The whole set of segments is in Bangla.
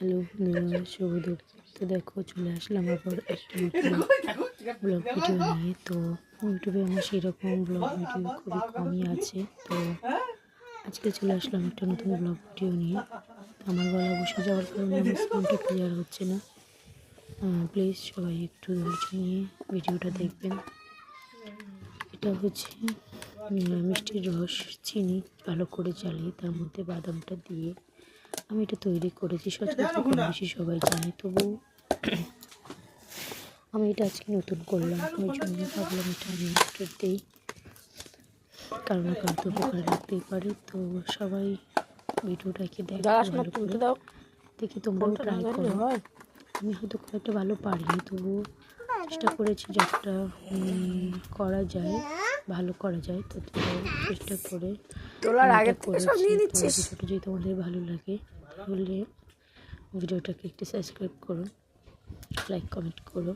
হ্যালো বন্ধুরা, শুভ দুপুর। তো দেখো চলে আসলাম আবার একটা নতুন ব্লগ ভিডিও নিয়ে। তো ইউটিউবে আমার সেরকম ব্লগ ভিডিও খুবই কমই আছে। তো আজকে চলে আসলাম একটা নতুন ব্লগ ভিডিও নিয়ে। আমার গলা বসে যাওয়ার কারণে আমার সাউন্ডটা ক্লিয়ার হচ্ছে না। প্লিজ সবাই একটু ধৈর্য নিয়ে ভিডিওটা দেখবেন। এটা হচ্ছে মিষ্টির রস, চিনি ভালো করে জ্বালিয়ে তার মধ্যে বাদামটা দিয়ে আমি এটা তৈরি করেছি। সচরাচর কম বেশি সবাই জানে, তবু আমি এটা আজকে নতুন করলাম। ওই জন্য ভাবলাম এটা আমি আপডেট দিই, কারো না কারো তো উপকারে লাগতেই পারে। তো সবাই ভিডিওটাকে দেখো ভালো করে, দেখি তোমরাও ট্রাই করো। আমি হয়তো খুব একটা ভালো পারিনি, তবু চেষ্টা করেছি যতটা করা যায়, ভালো করা যায় ততটা চেষ্টা করে তোলার আগে থেকে সব নিয়ে তো ভিডিওটা যদি তোমাদের ভালো লাগে তাহলে ভিডিওটাকে একটু সাবস্ক্রাইব করো, লাইক কমেন্ট করো।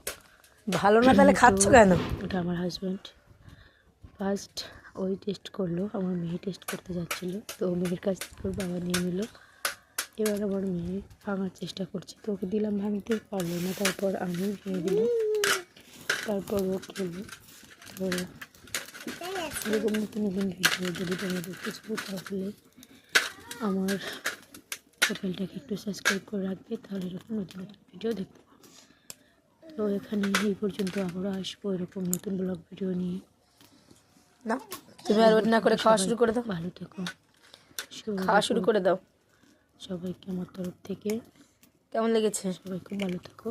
ভালো না তাহলে খাচ্ছ কেন? ওটা আমার হাজব্যান্ড ফার্স্ট ওই টেস্ট করলো, আমার মেয়ে টেস্ট করতে যাচ্ছিলো, তো মেয়ের কাছ থেকে ওর বাবা নিয়ে নিল। এবার আমার মেয়ে ভাঙার চেষ্টা করছে, তো ওকে দিলাম, ভাঙতে পারলো না। তারপর আমি ভেঙে দিলাম, তারপর ও খেলো। তো এরকম নতুন নতুন ভিডিও যদি তোমরা দেখতে চাও তাহলে আমার চ্যানেলটাকে একটু সাবস্ক্রাইব করে রাখবে, তাহলে এরকম নতুন নতুন ভিডিও দেখতে পাবো। তো এখানে এই পর্যন্ত আবারও আসবো এরকম নতুন ব্লগ ভিডিও নিয়ে। না তুমি আর ওয়েট না করে খাওয়া শুরু করে দাও। ভালো থেকো, খাওয়া শুরু করে দাও। সবাইকে আমার তরফ থেকে কেমন লেগেছে? সবাই খুব ভালো থেকো।